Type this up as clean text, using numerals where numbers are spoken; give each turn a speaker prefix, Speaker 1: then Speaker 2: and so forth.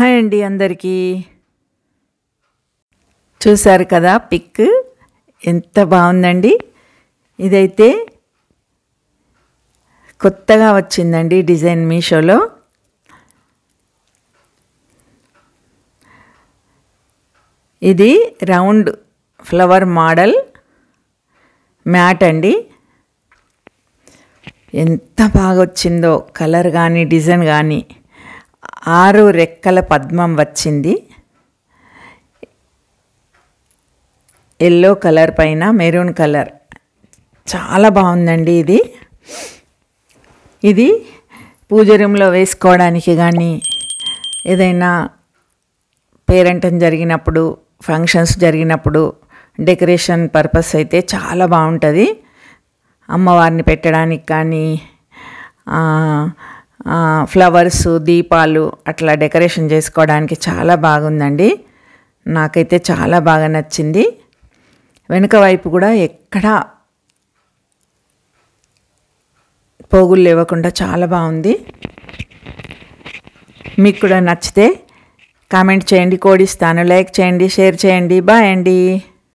Speaker 1: Hi అండి అందరికీ. చూసారు కదా పిక్ ఎంత బాగుందండి. ఇదైతే కొత్తగా వచ్చిందండి డిజైన్ మీషోలో. ఇది రౌండ్ ఫ్లవర్ మోడల్ మ్యాట్ అండి. ఎంత బాగా వచ్చిందో కలర్ కానీ డిజైన్ కానీ. 6 రెక్కల పద్మం వచ్చింది. ఎల్లో కలర్ పైన మెరూన్ కలర్ చాలా బాగుందండి. ఇది పూజ రూమ్లో వేసుకోవడానికి కానీ ఏదైనా పేరెంటం జరిగినప్పుడు ఫంక్షన్స్ జరిగినప్పుడు డెకరేషన్ పర్పస్ అయితే చాలా బాగుంటుంది. అమ్మవారిని పెట్టడానికి కానీ ఫ్లవర్స్ దీపాలు అట్లా డెకరేషన్ చేసుకోవడానికి చాలా బాగుందండి. నాకైతే చాలా బాగా నచ్చింది. వెనుక వైపు కూడా ఎక్కడా పోగులు లేవకుండా చాలా బాగుంది. మీకు కూడా నచ్చితే కామెంట్ చేయండి, కోడ్ ఇస్తాను. లైక్ చేయండి, షేర్ చేయండి. బాయ్ అండి.